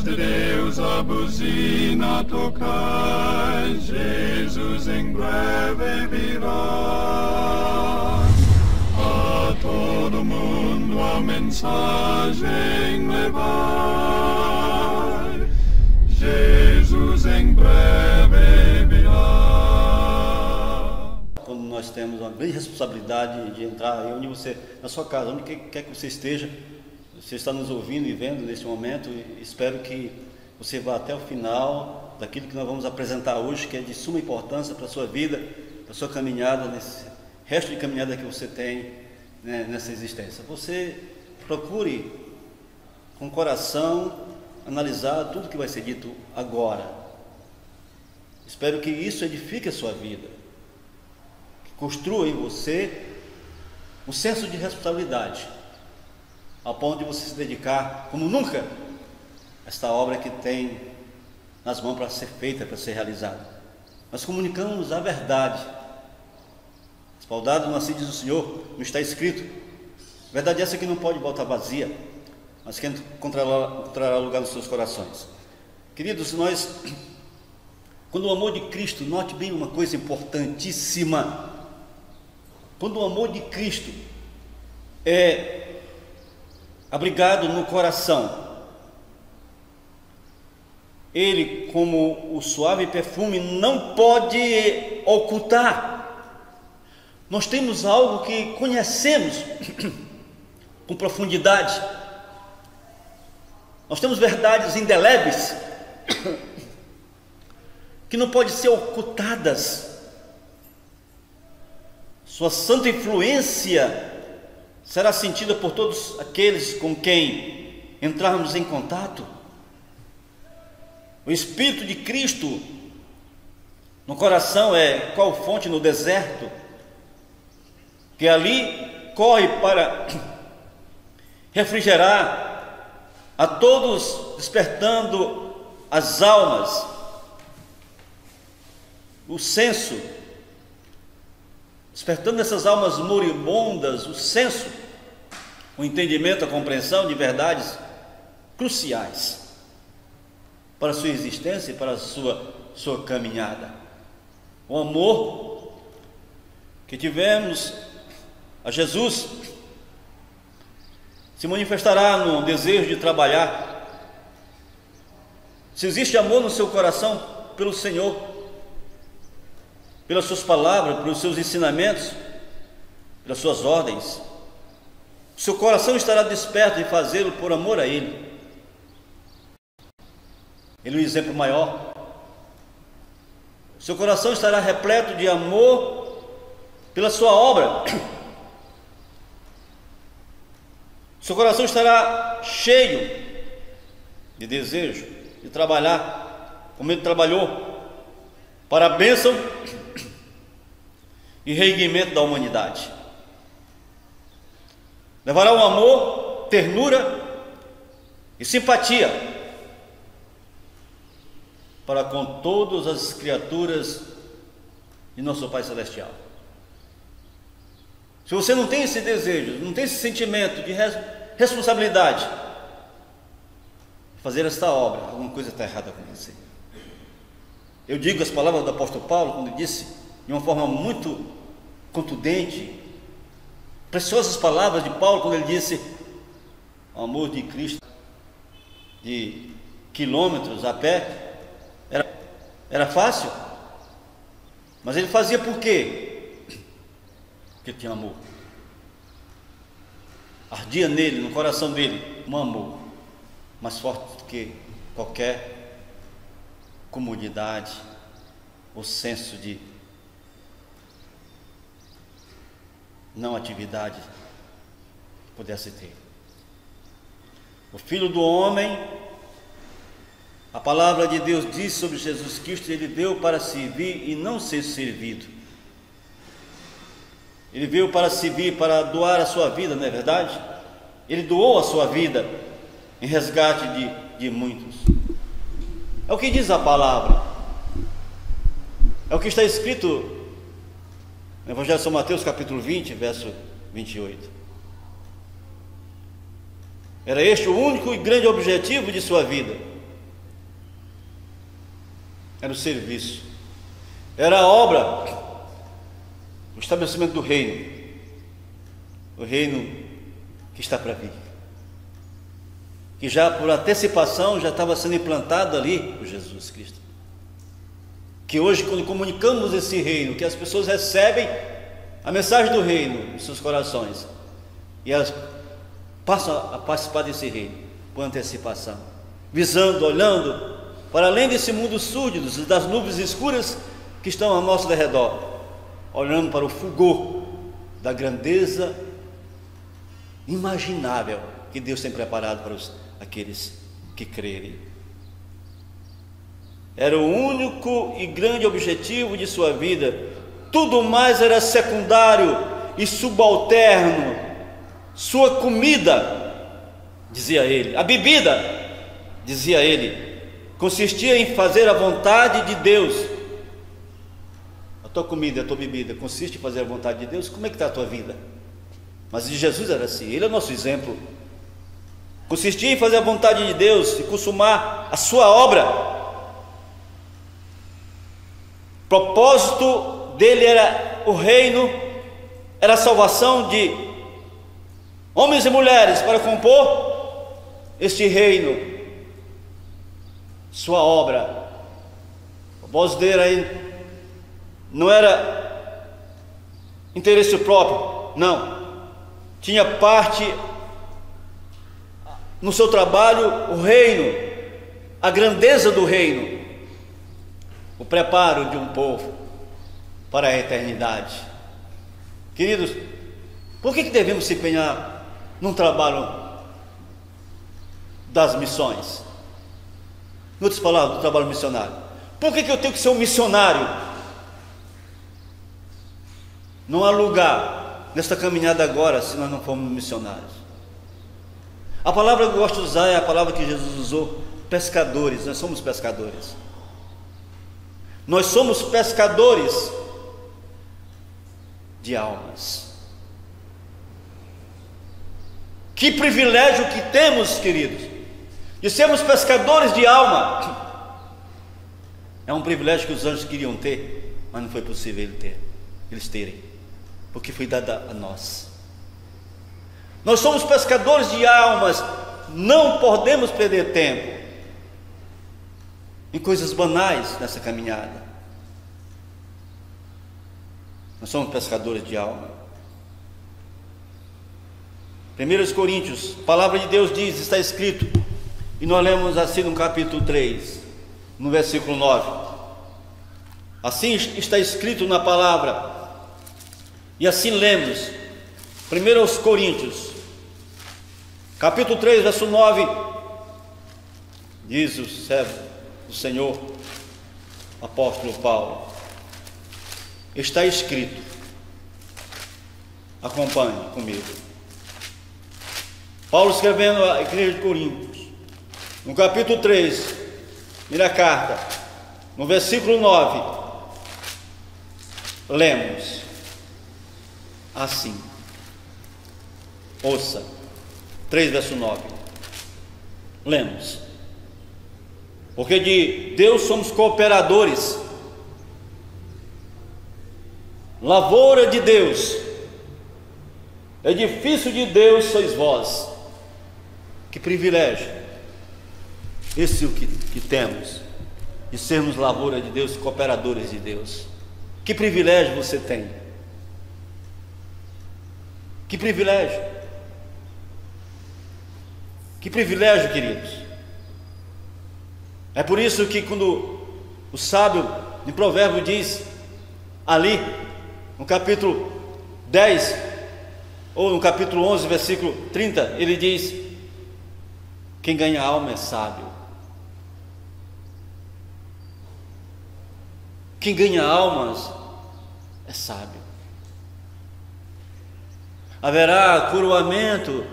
de Deus a buzina tocai, Jesus em breve virá. A todo mundo a mensagem levai, Jesus em breve virá. Quando nós temos uma grande responsabilidade de entrar onde você, na sua casa, onde quer que você esteja, você está nos ouvindo e vendo nesse momento, e espero que você vá até o final daquilo que nós vamos apresentar hoje, que é de suma importância para a sua vida, para a sua caminhada, nesse resto de caminhada que você tem, né, nessa existência. Você procure com o coração analisar tudo que vai ser dito agora. Espero que isso edifique a sua vida, que construa em você um senso de responsabilidade, ao ponto de você se dedicar como nunca a esta obra que tem nas mãos para ser feita, para ser realizada. Nós comunicamos a verdade, respaldado no assim diz o Senhor, não está escrito. Verdade essa que não pode voltar vazia, mas que encontrará lugar nos seus corações. Queridos, quando o amor de Cristo, note bem uma coisa importantíssima, quando o amor de Cristo é abrigado no coração, ele, como o suave perfume, não pode ocultar. Nós temos algo que conhecemos com profundidade, nós temos verdades indeléveis que não podem ser ocultadas. Sua santa influência será sentida por todos aqueles com quem entrarmos em contato. O Espírito de Cristo no coração é qual fonte no deserto, que ali corre para refrigerar a todos, despertando as almas, o senso, despertando essas almas moribundas, o senso, o entendimento, a compreensão de verdades cruciais para a sua existência e para a sua caminhada. O amor que tivemos a Jesus se manifestará no desejo de trabalhar. Se existe amor no seu coração pelo Senhor, pelas suas palavras, pelos seus ensinamentos, pelas suas ordens, seu coração estará desperto de fazê-lo por amor a Ele. Ele é o exemplo maior. Seu coração estará repleto de amor pela sua obra. Seu coração estará cheio de desejo de trabalhar como ele trabalhou para a bênção e reerguimento da humanidade. Levará o amor, ternura e simpatia para com todas as criaturas de nosso Pai Celestial. Se você não tem esse desejo, não tem esse sentimento de responsabilidade de fazer esta obra, alguma coisa está errada com você. Eu digo as palavras do apóstolo Paulo, quando ele disse, de uma forma muito contundente, preciosas palavras de Paulo, quando ele disse: o amor de Cristo, de quilômetros a pé, era fácil, mas ele fazia por quê? Porque tinha amor. Ardia nele, no coração dele, um amor mais forte do que qualquer comodidade ou senso de não atividade que pudesse ter. O Filho do Homem, a palavra de Deus diz sobre Jesus Cristo, ele veio para servir e não ser servido. Ele veio para servir, para doar a sua vida, não é verdade? Ele doou a sua vida em resgate de muitos. É o que diz a palavra, é o que está escrito no Evangelho de São Mateus, capítulo 20, verso 28. Era este o único e grande objetivo de sua vida: era o serviço, era a obra, o estabelecimento do reino, o reino que está para vir, que já por antecipação já estava sendo implantado ali por Jesus Cristo. Que hoje, quando comunicamos esse reino, que as pessoas recebem a mensagem do reino em seus corações, e elas passam a participar desse reino por antecipação, visando, olhando para além desse mundo súrdido, das nuvens escuras que estão ao nosso redor, olhando para o fulgor da grandeza imaginável que Deus tem preparado para aqueles que crerem. Era o único e grande objetivo de sua vida. Tudo mais era secundário e subalterno. Sua comida, dizia ele, a bebida, dizia ele, consistia em fazer a vontade de Deus. A tua comida, a tua bebida consiste em fazer a vontade de Deus? Como é que está a tua vida? Mas de Jesus era assim, ele é o nosso exemplo. Consistia em fazer a vontade de Deus e consumar a sua obra. O propósito dele era o reino, era a salvação de homens e mulheres para compor este reino, sua obra. O propósito dele aí não era interesse próprio, não. Tinha parte no seu trabalho o reino, a grandeza do reino, o preparo de um povo para a eternidade. Queridos, por que devemos se empenhar num trabalho das missões? Em outras palavras, do trabalho missionário. Por que eu tenho que ser um missionário? Não há lugar nesta caminhada agora se nós não formos missionários. A palavra que eu gosto de usar é a palavra que Jesus usou: pescadores. Nós somos pescadores. Nós somos pescadores de almas. Que privilégio que temos, queridos, de sermos pescadores de alma. É um privilégio que os anjos queriam ter, mas não foi possível eles terem, porque foi dado a nós. Nós somos pescadores de almas. Não podemos perder tempo em coisas banais nessa caminhada. Nós somos pescadores de alma. 1 Coríntios, a palavra de Deus diz, está escrito, e nós lemos assim no capítulo 3, no versículo 9. Assim está escrito na palavra, e assim lemos, 1 Coríntios, capítulo 3, verso 9, diz o servo do Senhor, apóstolo Paulo, está escrito, acompanhe comigo. Paulo escrevendo à igreja de Coríntios, no capítulo 3, primeira carta, no versículo 9, lemos assim, ouça, 3 verso 9, lemos: porque de Deus somos cooperadores, lavoura de Deus, edifício de Deus sois vós. Que privilégio esse o que temos, de sermos lavoura de Deus, cooperadores de Deus. Que privilégio você tem, que privilégio, queridos. É por isso que quando o sábio de Provérbio diz ali no capítulo 10 ou no capítulo 11 versículo 30, ele diz: quem ganha alma é sábio. Quem ganha almas é sábio. Haverá coroamento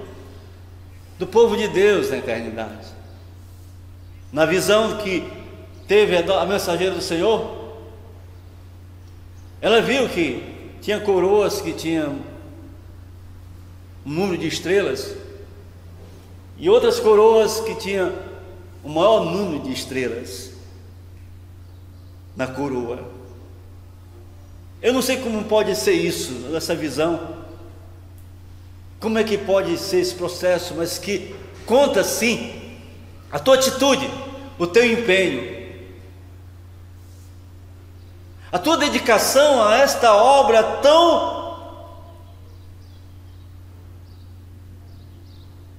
do povo de Deus na eternidade. Na visão que teve a mensageira do Senhor, ela viu que tinha coroas que tinham um número de estrelas, e outras coroas que tinham o maior número de estrelas. na coroa. Eu não sei como pode ser isso, essa visão. Como é que pode ser esse processo, mas que conta sim a tua atitude, o teu empenho, a tua dedicação a esta obra tão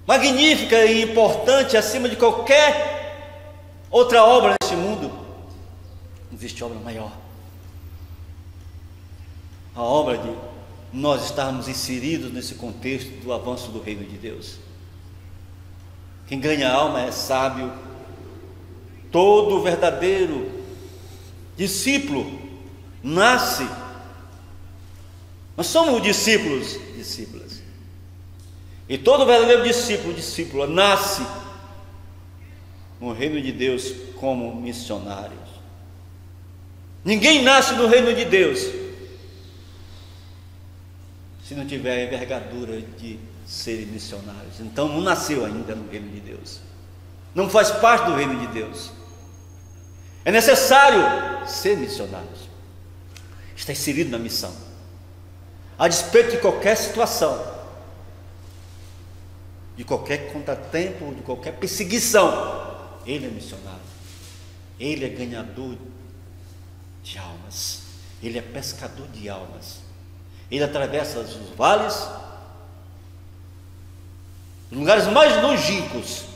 magnífica e importante, acima de qualquer outra obra neste mundo. Não existe obra maior. A obra de nós estarmos inseridos nesse contexto do avanço do reino de Deus. Quem ganha alma é sábio. Todo verdadeiro discípulo nasce. Nós somos discípulos, discípulas. E todo verdadeiro discípula nasce no reino de Deus como missionários. Ninguém nasce no reino de Deus se não tiver a envergadura de serem missionários. Então não nasceu ainda no reino de Deus, não faz parte do reino de Deus. É necessário ser missionários, está inserido na missão, a despeito de qualquer situação, de qualquer contratempo, de qualquer perseguição. Ele é missionário, ele é ganhador de almas, ele é pescador de almas. Ele atravessa os vales, os lugares mais longínquos.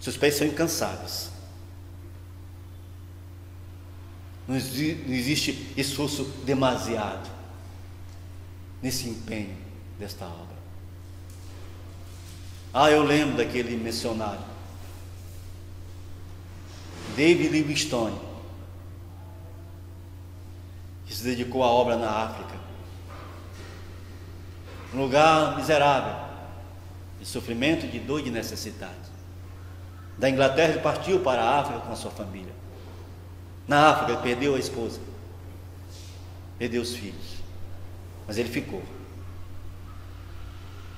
Seus pés são incansáveis. Não existe esforço demasiado nesse empenho desta obra. Eu lembro daquele missionário, David Livingstone, que se dedicou à obra na África, um lugar miserável, de sofrimento, de dor e de necessidade. Da Inglaterra ele partiu para a África com a sua família. Na África ele perdeu a esposa, perdeu os filhos, mas ele ficou,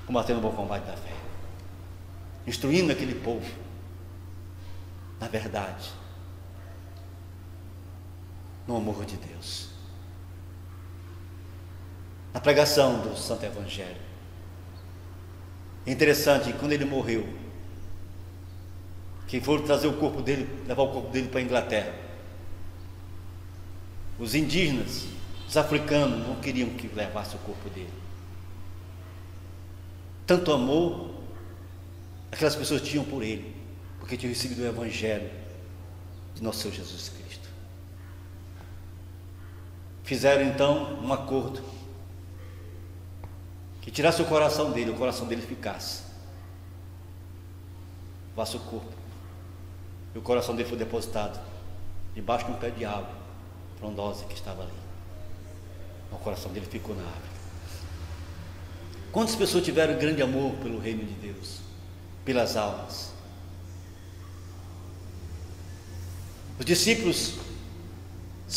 combatendo o bom combate da fé, instruindo aquele povo na verdade, no amor de Deus, na pregação do Santo Evangelho. É interessante que quando ele morreu, quem for trazer o corpo dele, levar o corpo dele para a Inglaterra, os indígenas, os africanos não queriam que levasse o corpo dele. Tanto amor aquelas pessoas tinham por ele, porque tinham recebido o Evangelho de nosso Senhor Jesus Cristo. Fizeram então um acordo que tirasse o coração dele ficasse, levasse o corpo, e o coração dele foi depositado debaixo de um pé de árvore frondosa que estava ali. O coração dele ficou na árvore. Quantas pessoas tiveram grande amor pelo reino de Deus, pelas almas? Os discípulos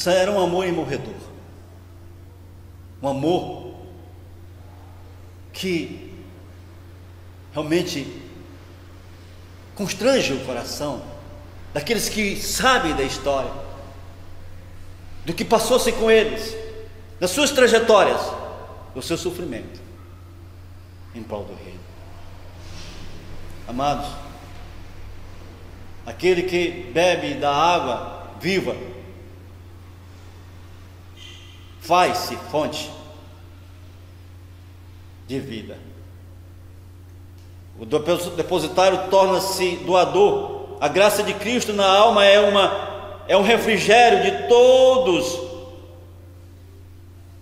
eram um amor imorredor, um amor que realmente constrange o coração daqueles que sabem da história, do que passou-se com eles, das suas trajetórias, do seu sofrimento em prol do reino. Amados, aquele que bebe da água viva faz-se fonte de vida. O depositário torna-se doador. A graça de Cristo na alma é um refrigério de todos,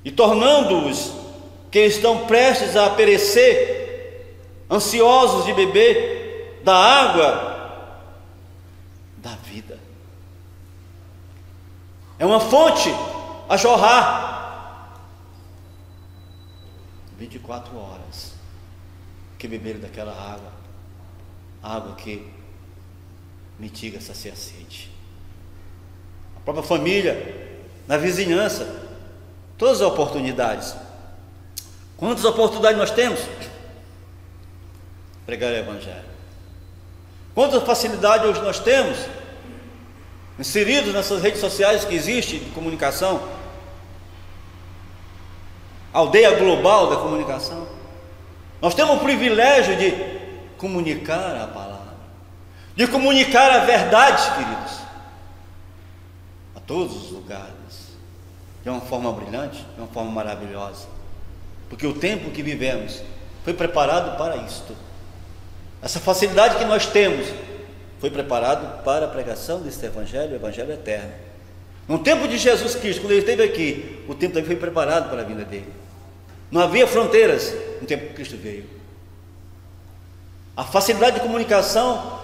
e tornando-os que estão prestes a perecer, ansiosos de beber da água da vida. É uma fonte a jorrar 24 horas, que beberam daquela água que mitiga essa sede. A própria família, na vizinhança, todas as oportunidades. Quantas oportunidades nós temos? Pregar o Evangelho. Quanta facilidade hoje nós temos inseridos nessas redes sociais que existem de comunicação, aldeia global da comunicação. Nós temos o privilégio de comunicar a palavra, de comunicar a verdade, queridos, a todos os lugares, de uma forma brilhante, de uma forma maravilhosa, porque o tempo que vivemos foi preparado para isto. Essa facilidade que nós temos foi preparado para a pregação deste evangelho, o evangelho eterno. No tempo de Jesus Cristo, quando ele esteve aqui, o tempo também foi preparado para a vinda dele. Não havia fronteiras no tempo que Cristo veio. A facilidade de comunicação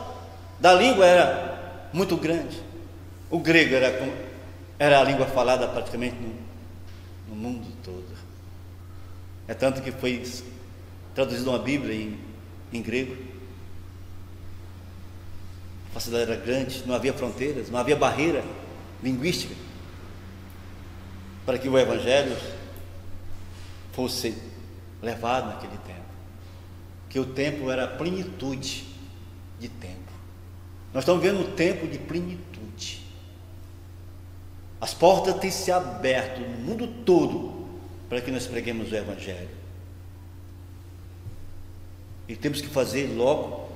da língua era muito grande. O grego era a língua falada praticamente no mundo todo. É tanto que foi traduzido uma Bíblia em grego. A facilidade era grande, não havia fronteiras, não havia barreira linguística para que o evangelho fosse levado naquele tempo. Que o tempo era plenitude de tempo. Nós estamos vendo um tempo de plenitude. As portas têm se aberto no mundo todo para que nós preguemos o evangelho. E temos que fazer logo,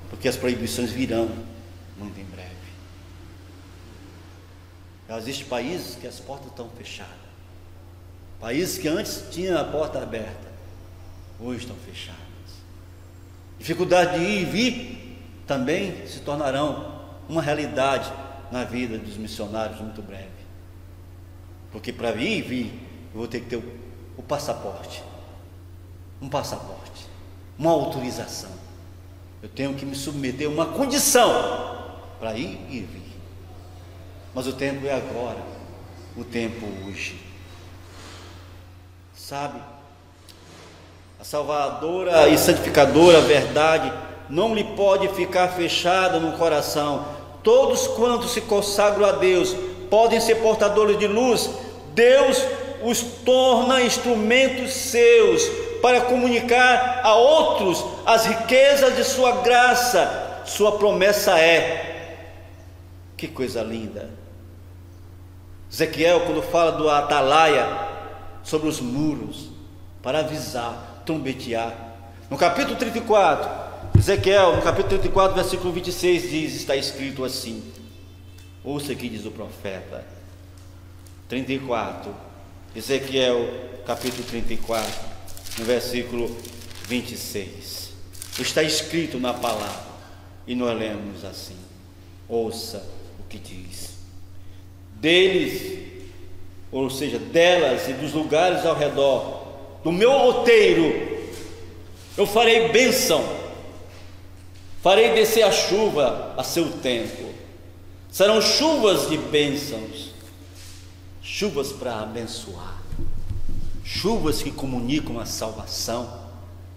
porque as proibições virão muito em breve. Já existem países que as portas estão fechadas. Países que antes tinham a porta aberta, hoje estão fechadas. Dificuldade de ir e vir também se tornarão uma realidade na vida dos missionários muito breve. Porque para ir e vir, eu vou ter que ter o passaporte. Um passaporte, uma autorização. Eu tenho que me submeter a uma condição para ir e vir. Mas o tempo é agora, o tempo hoje. Sabe, a salvadora e santificadora verdade não lhe pode ficar fechada no coração. Todos quantos se consagram a Deus podem ser portadores de luz. Deus os torna instrumentos seus para comunicar a outros as riquezas de sua graça. Sua promessa é, que coisa linda. Ezequiel, quando fala do atalaia sobre os muros, para avisar, trombetear, no capítulo 34, Ezequiel, no capítulo 34, versículo 26, está escrito assim, ouça aqui, diz o profeta, 34, Ezequiel, capítulo 34, no versículo 26, está escrito na palavra, e nós lemos assim, ouça o que diz, deles, ou seja, delas e dos lugares ao redor, do meu outeiro, eu farei bênção, farei descer a chuva a seu tempo, serão chuvas de bênçãos, chuvas para abençoar, chuvas que comunicam a salvação,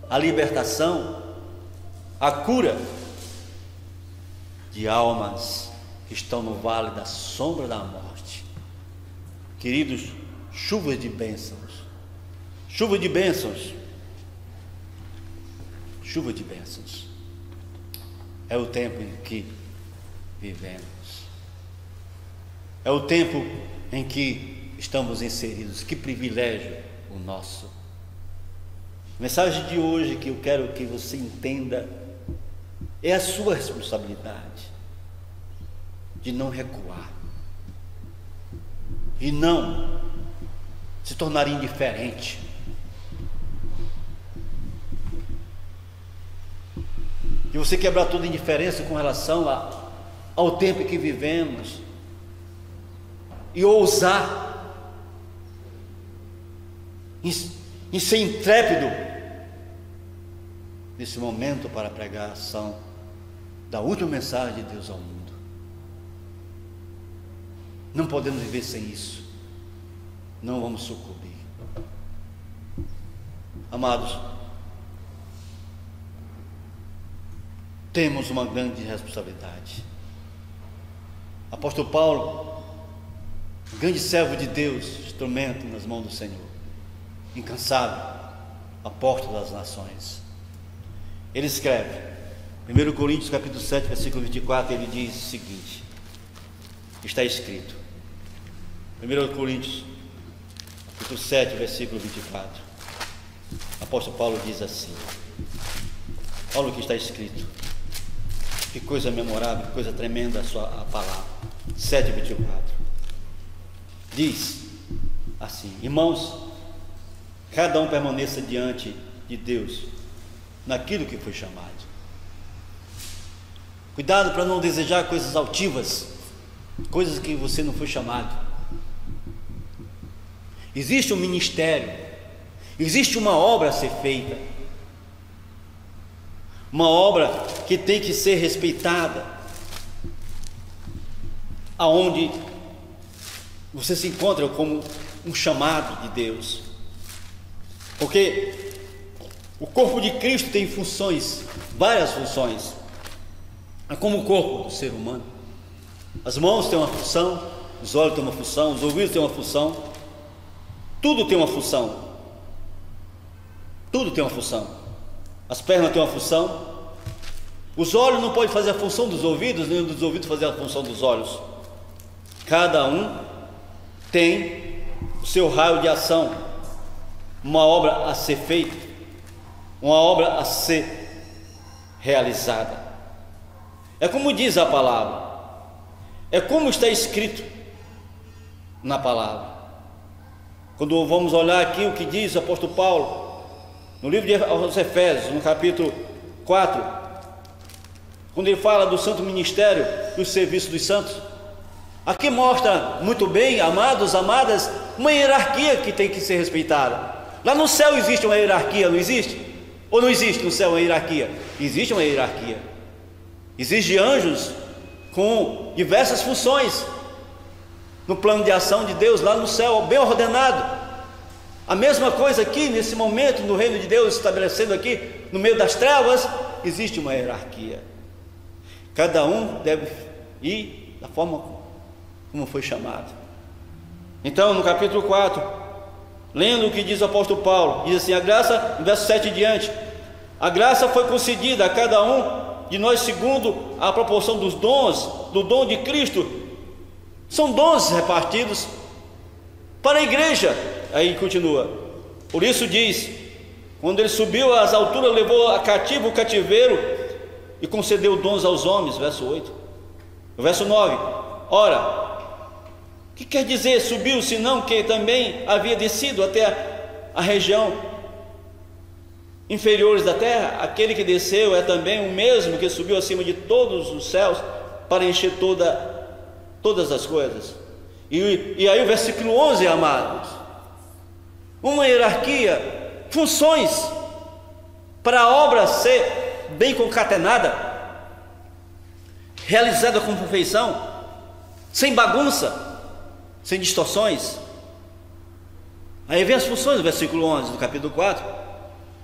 a libertação, a cura de almas que estão no vale da sombra da morte. Queridos, chuvas de bênçãos, chuva de bênçãos, chuva de bênçãos, é o tempo em que vivemos, é o tempo em que estamos inseridos. Que privilégio o nosso. A mensagem de hoje que eu quero que você entenda é a sua responsabilidade de não recuar e não se tornar indiferente. De você quebrar toda indiferença com relação ao tempo que vivemos e ousar em ser intrépido nesse momento para a pregação da última mensagem de Deus ao mundo. Não podemos viver sem isso. Não vamos sucumbir. Amados, temos uma grande responsabilidade. Apóstolo Paulo, grande servo de Deus, instrumento nas mãos do Senhor, incansável, apóstolo das nações, ele escreve, 1 Coríntios capítulo 7, versículo 24, ele diz o seguinte: está escrito. 1 Coríntios, capítulo 7, versículo 24. O apóstolo Paulo diz assim: olha o que está escrito. Que coisa memorável, que coisa tremenda a palavra. 7:24. Diz assim: irmãos, cada um permaneça diante de Deus naquilo que foi chamado. Cuidado para não desejar coisas altivas, coisas que você não foi chamado. Existe um ministério, existe uma obra a ser feita, uma obra que tem que ser respeitada, aonde você se encontra como um chamado de Deus, porque o corpo de Cristo tem funções, várias funções. É como o corpo do ser humano. As mãos têm uma função, os olhos têm uma função, os ouvidos têm uma função, tudo tem uma função. Tudo tem uma função. As pernas têm uma função. Os olhos não podem fazer a função dos ouvidos, nem dos ouvidos fazer a função dos olhos. Cada um tem o seu raio de ação, uma obra a ser feita, uma obra a ser realizada. É como diz a palavra, é como está escrito na palavra. Quando vamos olhar aqui o que diz o apóstolo Paulo no livro aos Efésios, no capítulo 4, quando ele fala do santo ministério e o serviço dos santos, aqui mostra muito bem, amados, amadas, uma hierarquia que tem que ser respeitada. Lá no céu existe uma hierarquia, não existe? Ou não existe no céu uma hierarquia? Existe uma hierarquia. Existem anjos com diversas funções no plano de ação de Deus lá no céu, bem ordenado. A mesma coisa aqui, nesse momento, no reino de Deus, estabelecendo aqui, no meio das trevas, existe uma hierarquia. Cada um deve ir da forma como foi chamado. Então, no capítulo 4, lendo o que diz o apóstolo Paulo, diz assim: a graça, no verso 7 em diante, a graça foi concedida a cada um de nós segundo a proporção dos dons, do dom de Cristo. São dons repartidos para a igreja. Aí continua: por isso diz, quando ele subiu às alturas, levou a cativo o cativeiro e concedeu dons aos homens. Verso 8. O verso 9: ora, o que quer dizer subiu, senão que também havia descido até a região inferiores da terra? Aquele que desceu é também o mesmo que subiu acima de todos os céus para encher todas as coisas. E aí o versículo 11, amados, uma hierarquia, funções para a obra ser bem concatenada, realizada com perfeição, sem bagunça, sem distorções. Aí vem as funções do versículo 11 do capítulo 4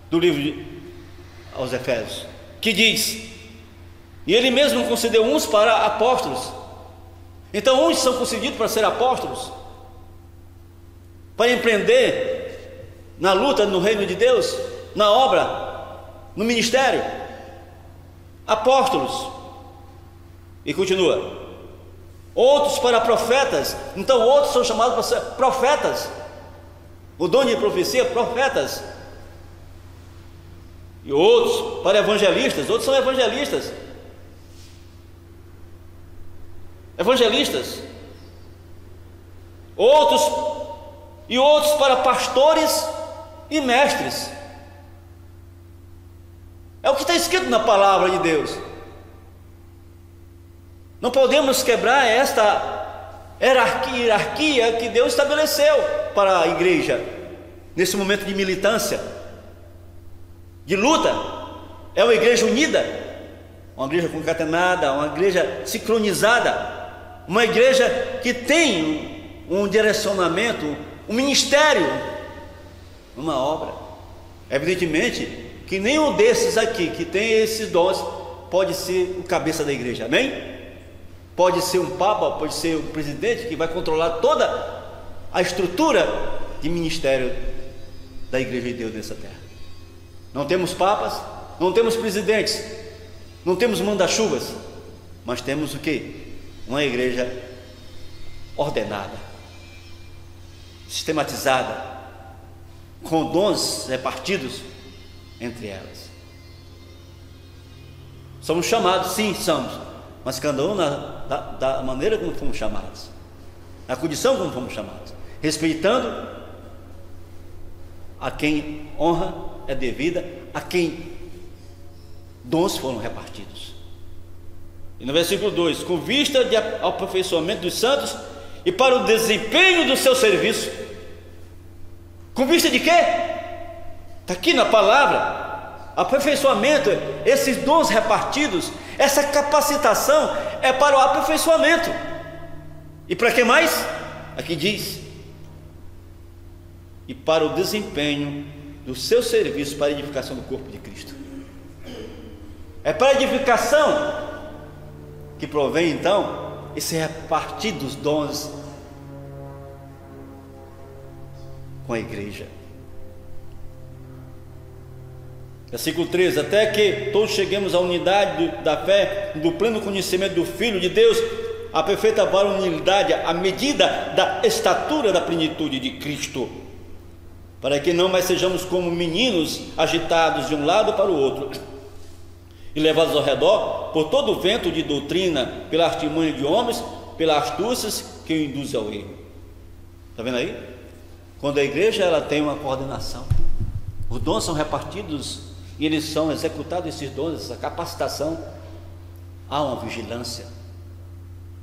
do livro aos Efésios, que diz: e ele mesmo concedeu uns para apóstolos. Então uns são concedidos para ser apóstolos, para empreender na luta no reino de Deus, na obra, no ministério. Apóstolos. E continua: outros para profetas. Então outros são chamados para ser profetas, o dom de profecia, profetas. E outros para evangelistas. Outros são evangelistas. Evangelistas. Outros para pastores e mestres. É o que está escrito na palavra de Deus. Não podemos quebrar esta hierarquia que Deus estabeleceu para a igreja nesse momento de militância, de luta. É uma igreja unida, uma igreja concatenada, uma igreja sincronizada, uma igreja que tem um direcionamento, um ministério, uma obra. Evidentemente que nenhum desses aqui que tem esses dons pode ser o cabeça da igreja, amém? Pode ser um papa, pode ser um presidente que vai controlar toda a estrutura de ministério da igreja de Deus nessa terra. Não temos papas, não temos presidentes, não temos manda-chuvas, mas temos o quê? Uma igreja ordenada, sistematizada, com dons repartidos entre elas. Somos chamados, sim, somos, mas cada um da maneira como fomos chamados, na condição como fomos chamados, respeitando a quem honra é devida, a quem dons foram repartidos. E no versículo 2: com vista ao aperfeiçoamento dos santos e para o desempenho do seu serviço. Com vista de quê? Está aqui na palavra. Aperfeiçoamento, esses dons repartidos, essa capacitação é para o aperfeiçoamento. E para que mais? Aqui diz: e para o desempenho do seu serviço para a edificação do corpo de Cristo. É para a edificação que provém então esse repartir dos dons com a igreja. Versículo 13: até que todos cheguemos à unidade da fé, do pleno conhecimento do Filho de Deus, a perfeita varonilidade, à medida da estatura da plenitude de Cristo, para que não mais sejamos como meninos agitados de um lado para o outro e levados ao redor por todo o vento de doutrina, pela artimanha de homens, pelas astúcias que o induzem ao erro. Está vendo aí? Quando a igreja ela tem uma coordenação, os dons são repartidos e eles são executados, esses dons, essa capacitação, há uma vigilância,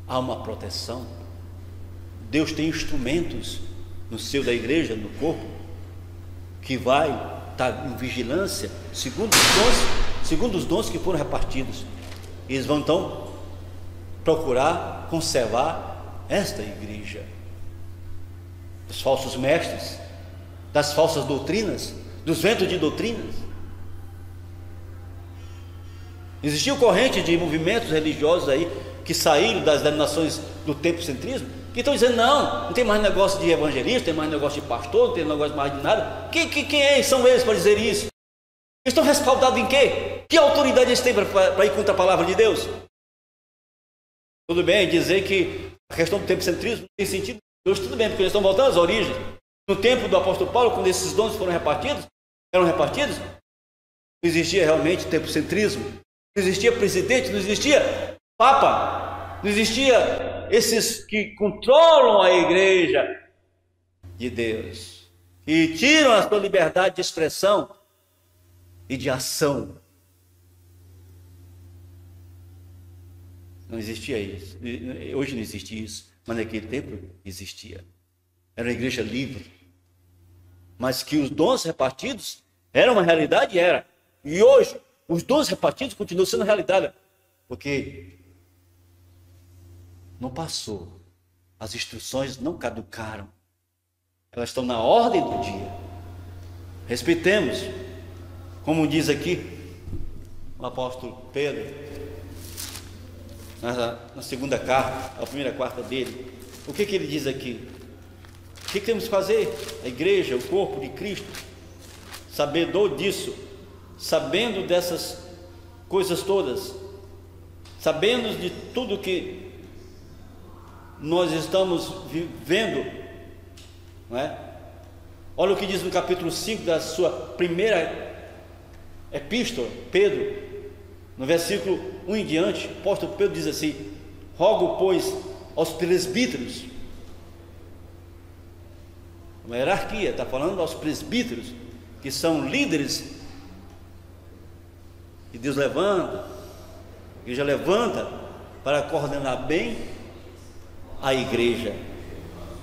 há uma proteção. Deus tem instrumentos no seio da igreja, no corpo, que vai estar em vigilância segundo os dons que foram repartidos. Eles vão então procurar conservar esta igreja dos falsos mestres, das falsas doutrinas, dos ventos de doutrinas. Existiu corrente de movimentos religiosos aí que saíram das denominações do tempocentrismo, que estão dizendo: não tem mais negócio de evangelista, não tem mais negócio de pastor, não tem negócio mais de nada. Quem são eles para dizer isso? Eles estão respaldados em quê? Que autoridade eles têm para ir contra a palavra de Deus? Tudo bem dizer que a questão do tempocentrismo não tem sentido. Deus, tudo bem, porque eles estão voltando às origens. No tempo do apóstolo Paulo, quando esses dons eram repartidos, não existia realmente tempocentrismo, não existia presidente, não existia papa, não existia esses que controlam a igreja de Deus e tiram a sua liberdade de expressão e de ação. Não existia isso. Hoje não existe isso, mas naquele tempo existia. Era uma igreja livre, mas que os dons repartidos eram uma realidade, era. E hoje os dons repartidos continuam sendo realidade, porque não passou, as instruções não caducaram, elas estão na ordem do dia. Respeitemos, como diz aqui o apóstolo Pedro na segunda carta, a primeira carta dele. O que ele diz aqui? O que temos que fazer? A igreja, o corpo de Cristo, sabedor disso, sabendo dessas coisas todas, sabendo de tudo que nós estamos vivendo, não é? Olha o que diz no capítulo 5 da sua primeira epístola, Pedro, no versículo 1 em diante. O apóstolo Pedro diz assim: rogo, pois, aos presbíteros, uma hierarquia, está falando aos presbíteros, que são líderes, que Deus levanta, a igreja levanta para coordenar bem a igreja.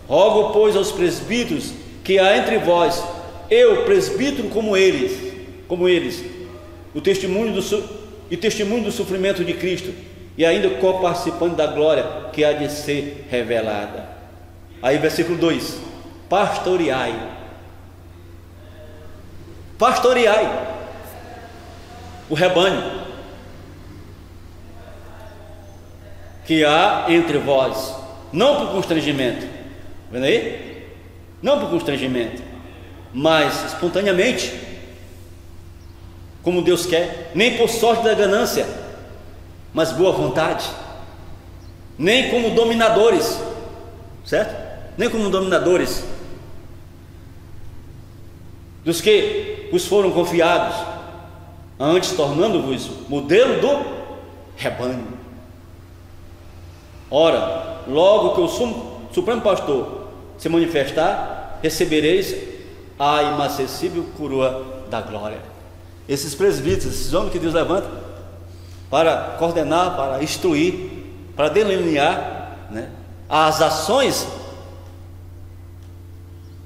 Rogo, pois, aos presbíteros que há entre vós, eu, presbítero como eles, o testemunho do sofrimento de Cristo, e ainda co-participante da glória que há de ser revelada. Aí versículo 2: pastoreai o rebanho que há entre vós, não por constrangimento, vendo aí? Não por constrangimento, mas espontaneamente, como Deus quer, nem por sorte da ganância, mas boa vontade, nem como dominadores, certo? Nem como dominadores dos que vos foram confiados, antes tornando-vos modelo do rebanho. Ora, logo que o Supremo Pastor se manifestar, recebereis a inacessível coroa da glória. Esses presbíteros, esses homens que Deus levanta para coordenar, para instruir, para delinear, né, as ações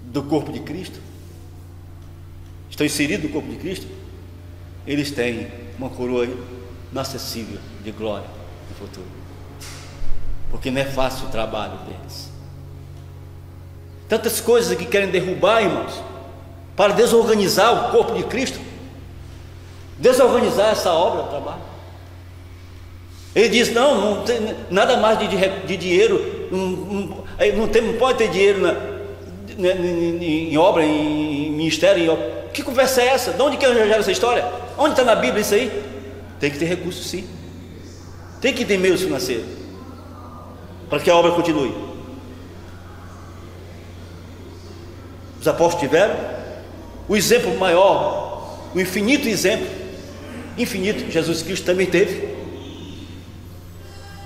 do corpo de Cristo, estão inseridos no corpo de Cristo, eles têm uma coroa inacessível de glória no futuro, porque não é fácil o trabalho deles. Tantas coisas que querem derrubar, irmãos, para desorganizar o corpo de Cristo, desorganizar essa obra do trabalho. Ele diz: não tem nada mais de dinheiro, não pode ter dinheiro em obra, em ministério. Que conversa é essa? De onde que arranjaram essa história? Onde está na Bíblia isso aí? Tem que ter recursos, sim. Tem que ter meios financeiros para que a obra continue. Os apóstolos tiveram o exemplo maior, o infinito exemplo, infinito, Jesus Cristo também teve.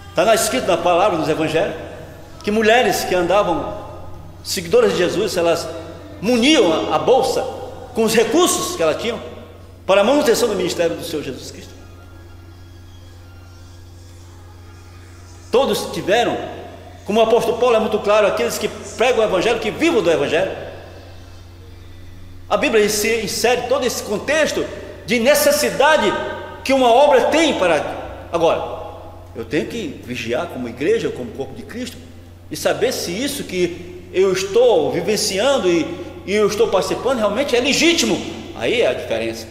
Está escrito na palavra dos evangelhos que mulheres que andavam seguidoras de Jesus, elas muniam a bolsa com os recursos que elas tinham para a manutenção do ministério do Senhor Jesus Cristo. Todos tiveram, como o apóstolo Paulo é muito claro, aqueles que pregam o evangelho, que vivam do evangelho. A Bíblia insere todo esse contexto de necessidade que uma obra tem para... Agora, eu tenho que vigiar como igreja, como corpo de Cristo, e saber se isso que eu estou vivenciando e eu estou participando realmente é legítimo. Aí é a diferença.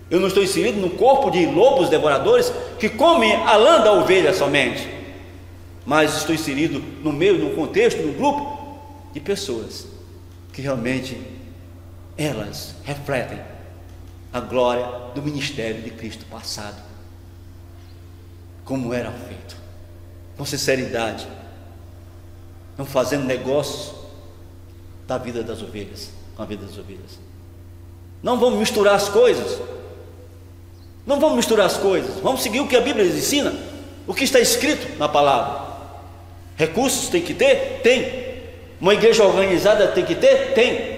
Eu não estou inserido no corpo de lobos devoradores que comem a lã da ovelha somente, mas estou inserido no meio, no contexto, no grupo de pessoas que realmente elas refletem a glória do ministério de Cristo passado, como era feito, com sinceridade, não fazendo negócios da vida das ovelhas, com a vida das ovelhas. Não vamos misturar as coisas, não vamos misturar as coisas, vamos seguir o que a Bíblia ensina, o que está escrito na palavra. Recursos tem que ter? Tem. Uma igreja organizada tem que ter? Tem.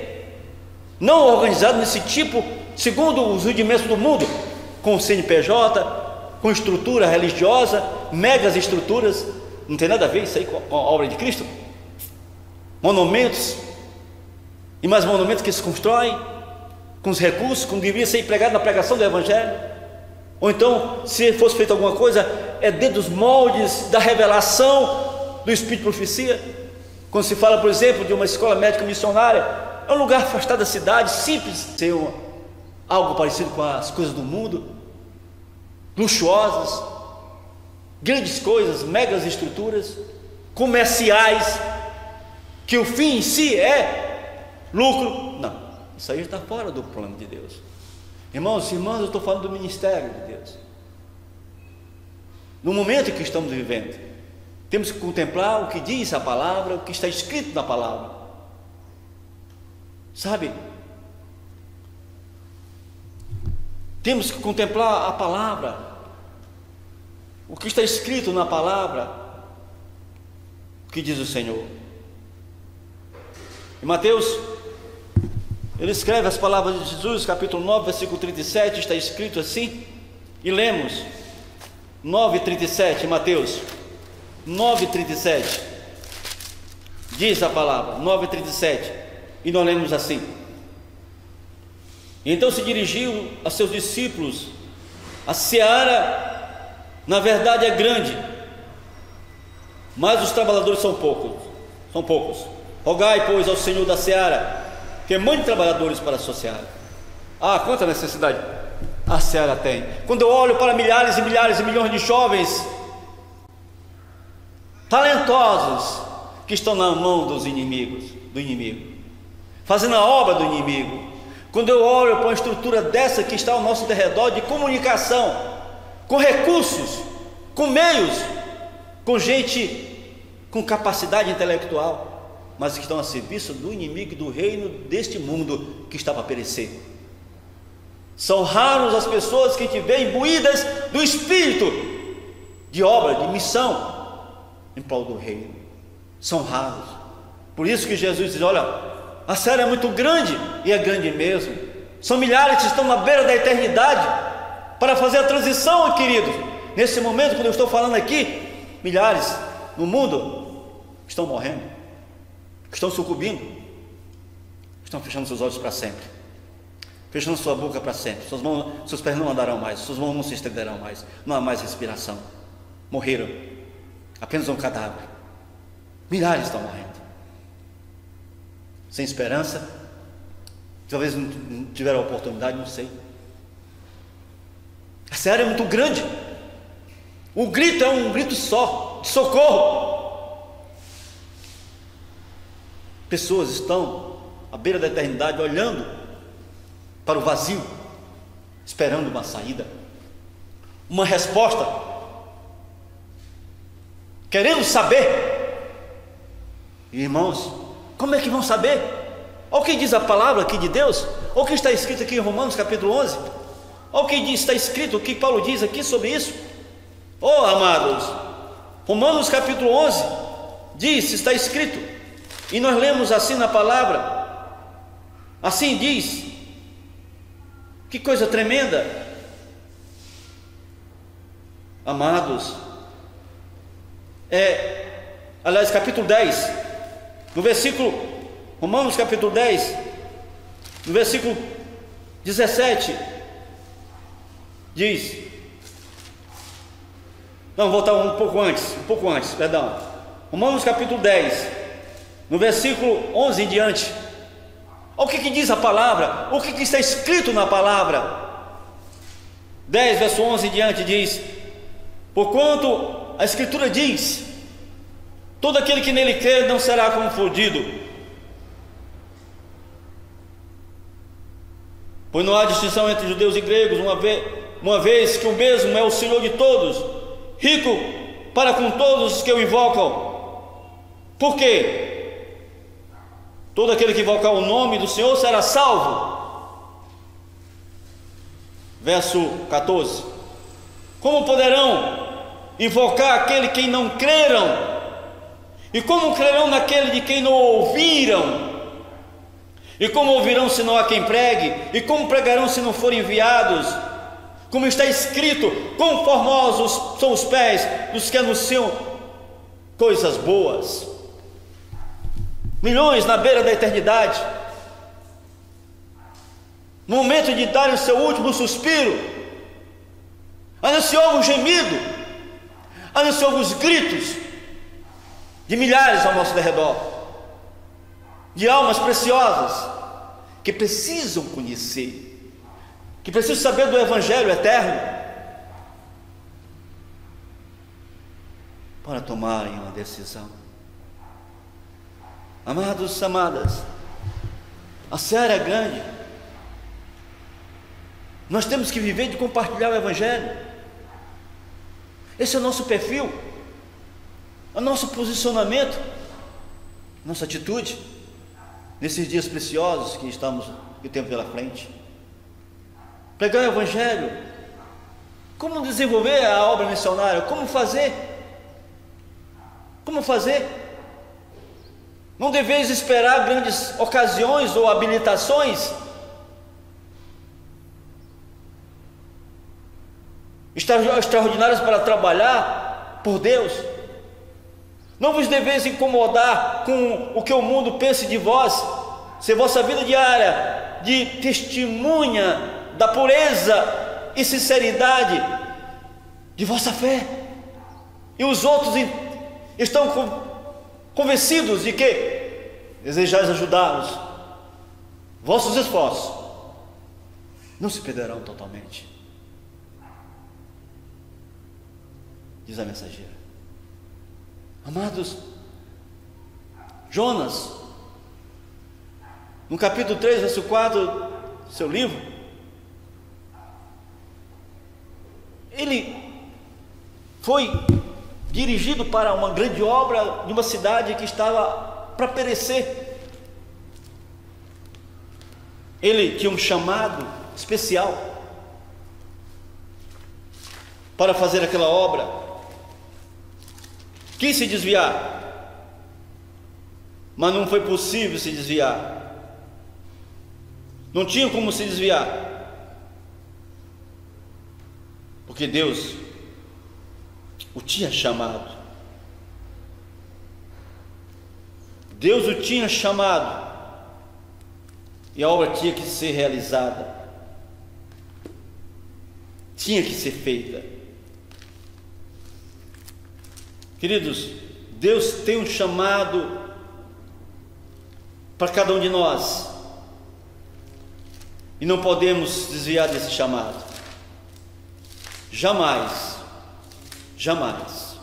Não organizada nesse tipo, segundo os rudimentos do mundo, com CNPJ, com estrutura religiosa, megas estruturas, não tem nada a ver isso aí com a obra de Cristo. Monumentos, e mais monumentos que se constroem com os recursos, como devia ser empregado na pregação do Evangelho. Ou então, se fosse feita alguma coisa, é dentro dos moldes da revelação do Espírito de profecia. Quando se fala, por exemplo, de uma escola médica missionária, é um lugar afastado da cidade, simples, ser algo parecido com as coisas do mundo, luxuosas, grandes coisas, megas estruturas, comerciais, que o fim em si é lucro. Não, isso aí está fora do plano de Deus. Irmãos e irmãs, eu estou falando do ministério de Deus. No momento que estamos vivendo, temos que contemplar o que diz a palavra, o que está escrito na palavra. Sabe? Temos que contemplar a palavra, o que está escrito na palavra, o que diz o Senhor. Em Mateus, ele escreve as palavras de Jesus, capítulo 9, versículo 37, está escrito assim, e lemos 9:37, Mateus 9:37, diz a palavra, 9:37, e nós lemos assim: então se dirigiu a seus discípulos: a seara, na verdade, é grande, mas os trabalhadores são poucos. Rogai, pois, ao Senhor da seara que mande trabalhadores para a sua seara. Ah, quanta necessidade a seara tem. Quando eu olho para milhares e milhares e milhões de jovens talentosos que estão na mão do inimigo, fazendo a obra do inimigo. Quando eu olho para uma estrutura dessa que está ao nosso derredor, de comunicação, com recursos, com meios, com gente com capacidade intelectual, mas que estão a serviço do inimigo e do reino deste mundo que está para perecer. São raros as pessoas que te veem imbuídas do espírito de obra, de missão em prol do reino. São raros. Por isso que Jesus diz: olha, a série é muito grande, e é grande mesmo. São milhares que estão na beira da eternidade para fazer a transição, queridos. Nesse momento, quando eu estou falando aqui, milhares no mundo estão morrendo, estão sucumbindo, estão fechando seus olhos para sempre, fechando sua boca para sempre. Suas mãos, seus pés não andarão mais, suas mãos não se estenderão mais, não há mais respiração. Morreram, apenas um cadáver. Milhares estão morrendo, sem esperança. Talvez não tiveram a oportunidade, não sei. A série é muito grande. O grito é um grito só, de socorro. Pessoas estão à beira da eternidade, olhando para o vazio, esperando uma saída, uma resposta, querendo saber. Irmãos, como é que vão saber? Olha o que diz a palavra aqui de Deus, olha o que está escrito aqui em Romanos capítulo 11, olha o que está escrito, o que Paulo diz aqui sobre isso. Oh, amados, Romanos capítulo 11 diz, está escrito, e nós lemos assim na palavra, assim diz, que coisa tremenda, amados, aliás, capítulo 10, no versículo, Romanos capítulo 10, no versículo 17, diz, não, vou voltar um pouco antes, perdão, Romanos capítulo 10, no versículo 11 em diante, olha o que diz a palavra, o que está escrito na palavra, 10 verso 11 em diante diz, porquanto a escritura diz, todo aquele que nele crê não será confundido, pois não há distinção entre judeus e gregos, uma vez que o mesmo é o Senhor de todos, rico para com todos os que o invocam. Por quê? Todo aquele que invocar o nome do Senhor será salvo. Verso 14: como poderão invocar aquele que não creram? E como crerão naquele de quem não ouviram? E como ouvirão se não há quem pregue? E como pregarão se não forem enviados? Como está escrito, quão formosos são os pés dos que anunciam coisas boas. Milhões na beira da eternidade, no momento de darem o seu último suspiro, anunciou o gemido, anunciou os gritos de milhares ao nosso derredor, de almas preciosas que precisam conhecer, que precisam saber do Evangelho eterno para tomarem uma decisão. Amados, amadas, a série é grande. Nós temos que viver de compartilhar o Evangelho. Esse é o nosso perfil, o nosso posicionamento, nossa atitude nesses dias preciosos que temos pela frente. Pregar o Evangelho. Como desenvolver a obra missionária? Como fazer? Como fazer? Não deveis esperar grandes ocasiões ou habilitações extraordinárias para trabalhar por Deus. Não vos deveis incomodar com o que o mundo pense de vós, se vossa vida diária de testemunha da pureza e sinceridade de vossa fé, e os outros estão convencidos de que desejais ajudá-los, vossos esforços não se perderão totalmente, diz a mensageira. Amados, Jonas, no capítulo 3, verso 4 do seu livro, ele foi dirigido para uma grande obra de uma cidade que estava para perecer. Ele tinha um chamado especial para fazer aquela obra. Quis se desviar, mas não foi possível se desviar. Não tinha como se desviar, porque Deus o tinha chamado. Deus o tinha chamado, e a obra tinha que ser realizada, tinha que ser feita. Queridos, Deus tem um chamado para cada um de nós, e não podemos desviar desse chamado. Jamais, jamais.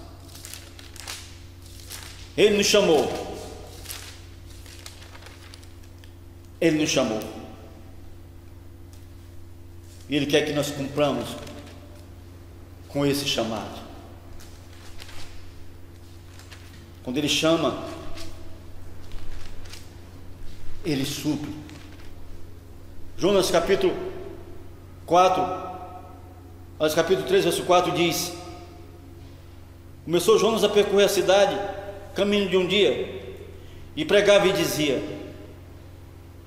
Ele nos chamou. Ele nos chamou. E Ele quer que nós cumpramos com esse chamado. Quando Ele chama, Ele supre. Jonas capítulo 4, capítulo 3, verso 4 diz: começou Jonas a percorrer a cidade, caminho de um dia, e pregava e dizia: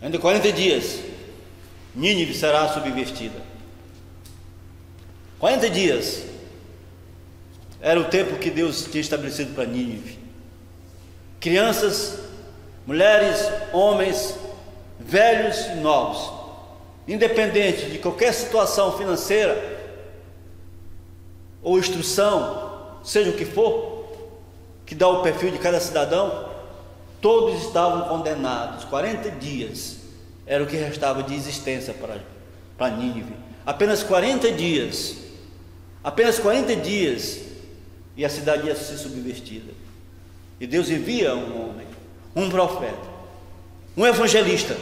ainda 40 dias, Nínive será subvertida. 40 dias era o tempo que Deus tinha estabelecido para Nínive. Crianças, mulheres, homens, velhos e novos, independente de qualquer situação financeira ou instrução, seja o que for, que dá o perfil de cada cidadão, todos estavam condenados. 40 dias era o que restava de existência para Nínive. Apenas 40 dias, e a cidade ia ser subvertida. E Deus envia um homem, um profeta, um evangelista,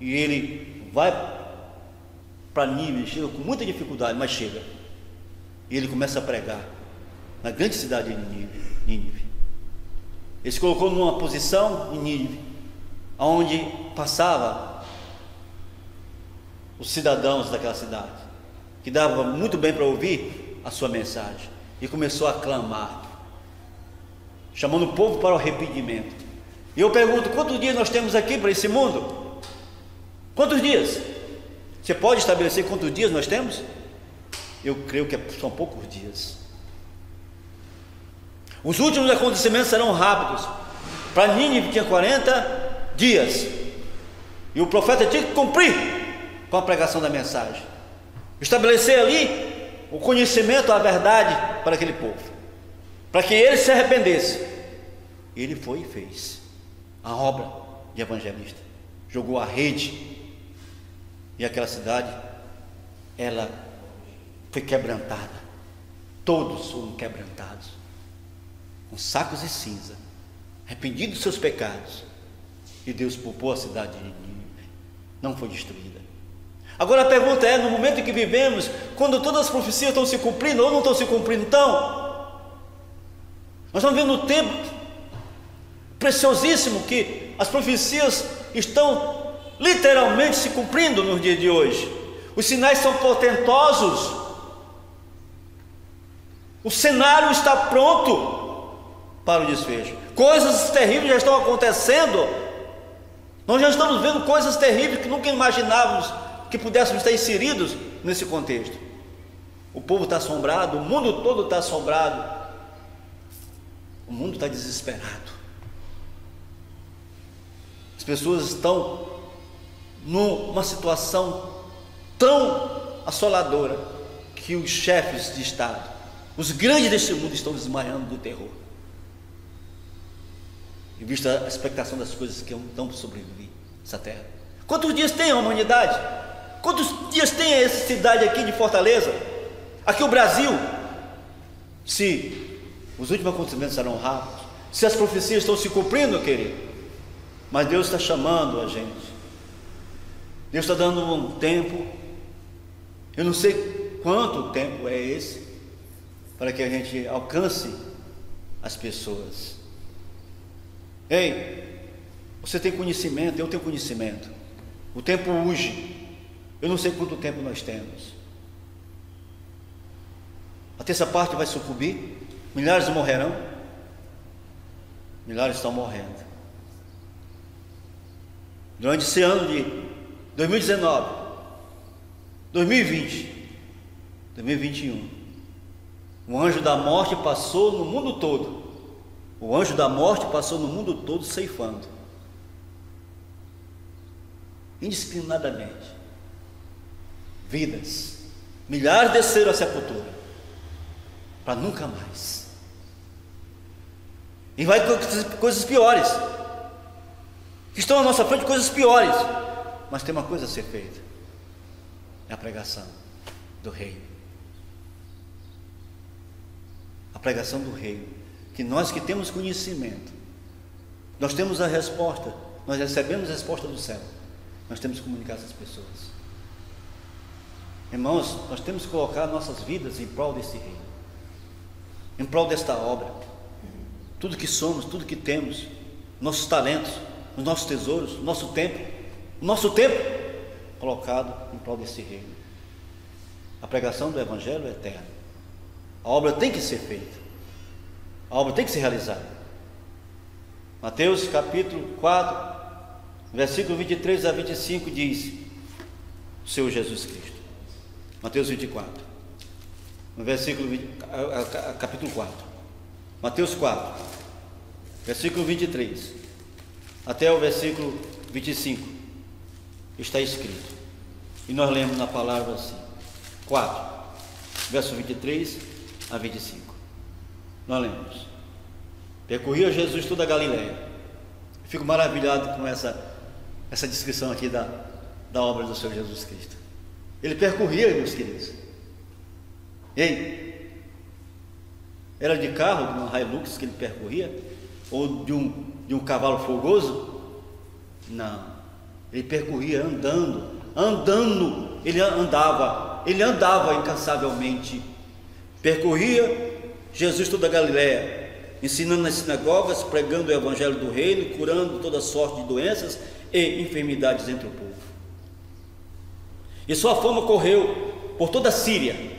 e ele vai para Nínive, chega com muita dificuldade, mas chega, e ele começa a pregar na grande cidade de Nínive. Ele se colocou numa posição em Nínive, onde passava os cidadãos daquela cidade, que dava muito bem para ouvir a sua mensagem, e começou a clamar, chamando o povo para o arrependimento. E eu pergunto: quantos dias nós temos aqui para esse mundo? Quantos dias? Você pode estabelecer quantos dias nós temos? Eu creio que são poucos dias. Os últimos acontecimentos serão rápidos. Para Nínive tinha 40 dias, e o profeta tinha que cumprir com a pregação da mensagem, estabelecer ali o conhecimento, a verdade para aquele povo, para que ele se arrependesse. Ele foi e fez a obra de evangelista, jogou a rede, e aquela cidade, ela foi quebrantada. Todos foram quebrantados, com sacos e cinza, arrependidos dos seus pecados, e Deus poupou a cidade de Nínive, não foi destruída. Agora a pergunta é: no momento em que vivemos, quando todas as profecias estão se cumprindo ou não estão se cumprindo, então, nós estamos vendo um tempo preciosíssimo que as profecias estão literalmente se cumprindo nos dias de hoje. Os sinais são portentosos, o cenário está pronto para o desfecho. Coisas terríveis já estão acontecendo. Nós já estamos vendo coisas terríveis que nunca imaginávamos que pudéssemos estar inseridos nesse contexto. O povo está assombrado, o mundo todo está assombrado, o mundo está desesperado. As pessoas estão numa situação tão assoladora que os chefes de Estado, os grandes deste mundo, estão desmaiando do terror, em vista da expectação das coisas que estão para sobreviver nessa terra. Quantos dias tem a humanidade? Quantos dias tem essa cidade aqui de Fortaleza? Aqui o Brasil? Se os últimos acontecimentos serão rápidos, se as profecias estão se cumprindo, querido, mas Deus está chamando a gente, Deus está dando um tempo, eu não sei quanto tempo é esse, para que a gente alcance as pessoas. Ei, você tem conhecimento, eu tenho conhecimento. O tempo urge. Eu não sei quanto tempo nós temos. A terça parte vai sucumbir. Milhares morrerão. Milhares estão morrendo. Durante esse ano de 2019, 2020, 2021, o anjo da morte passou no mundo todo. O anjo da morte passou no mundo todo ceifando, indiscriminadamente, vidas. Milhares desceram à sepultura para nunca mais. E vai coisas piores. Estão à nossa frente coisas piores. Mas tem uma coisa a ser feita. É a pregação do reino. A pregação do reino. Que nós que temos conhecimento, nós temos a resposta, nós recebemos a resposta do céu. Nós temos que comunicar a essas pessoas. Irmãos, nós temos que colocar nossas vidas em prol desse reino, em prol desta obra. Tudo que somos, tudo que temos, nossos talentos, os nossos tesouros, o nosso tempo colocado em prol desse reino. A pregação do Evangelho é eterna. A obra tem que ser feita, a obra tem que ser realizada. Mateus capítulo 4, versículo 23 a 25 diz o Senhor Jesus Cristo. Mateus 24, no versículo 20, capítulo 4, Mateus 4, versículo 23 até o versículo 25, está escrito, e nós lemos na palavra assim, 4, verso 23 a 25, nós lemos: percorria Jesus toda a Galileia. Eu fico maravilhado com essa descrição aqui da obra do Senhor Jesus Cristo. Ele percorria, meus queridos. Ei, era de carro, de uma Hilux que ele percorria? Ou de um cavalo fogoso? Não, ele percorria andando, ele andava incansavelmente. Percorria Jesus toda a Galileia, ensinando nas sinagogas, pregando o evangelho do reino, curando toda sorte de doenças e enfermidades entre o povo. E sua fama correu por toda a Síria.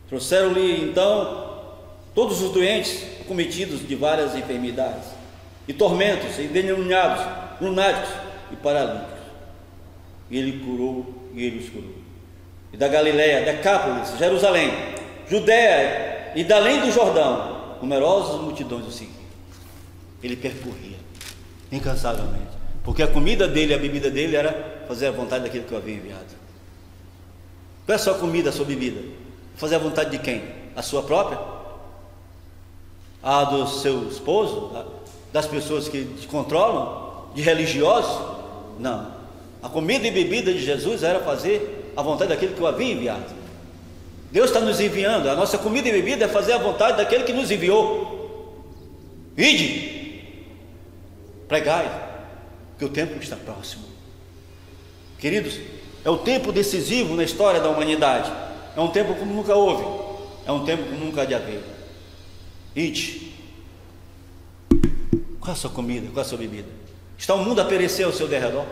Trouxeram-lhe então todos os doentes cometidos de várias enfermidades e tormentos, endemoniados, lunáticos e paralíticos. E ele curou, e ele os curou. E da Galileia, Decápolis, Jerusalém, Judéia e da além do Jordão, numerosas multidões o seguiam. Ele percorria incansavelmente, porque a comida dele, a bebida dele era fazer a vontade daquele que eu havia enviado. Qual é a sua comida, a sua bebida? Fazer a vontade de quem? A sua própria? A do seu esposo? Das pessoas que te controlam? De religiosos? Não. A comida e bebida de Jesus era fazer a vontade daquele que eu havia enviado. Deus está nos enviando. A nossa comida e bebida é fazer a vontade daquele que nos enviou. Ide, pregai, que o tempo está próximo. Queridos, é o tempo decisivo na história da humanidade. É um tempo como nunca houve. É um tempo como nunca há de haver. Ide. Qual é a sua comida? Qual é a sua bebida? Está o mundo a perecer ao seu derredor?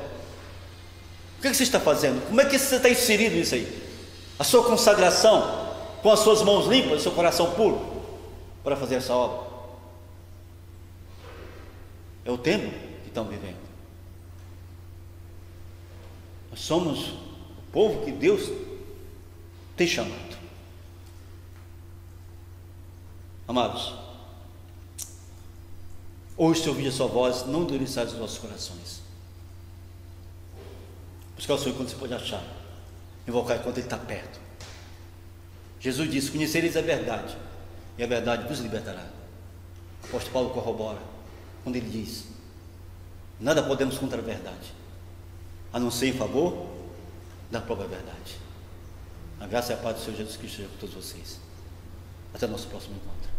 O que você está fazendo? Como é que você está inserido nisso aí? A sua consagração, com as suas mãos limpas, o seu coração puro, para fazer essa obra. É o tempo que estão vivendo. Nós somos o povo que Deus tem chamado. Amados, hoje, se ouvir a sua voz, não endureçais os vossos corações. Buscar o Senhor quando você pode achar, invocar enquanto Ele está perto. Jesus disse: conhecereis a verdade, e a verdade vos libertará. O apóstolo Paulo corrobora, quando ele diz: nada podemos contra a verdade, a não ser em favor da própria verdade. A graça e a paz do Senhor Jesus Cristo seja com todos vocês. Até o nosso próximo encontro.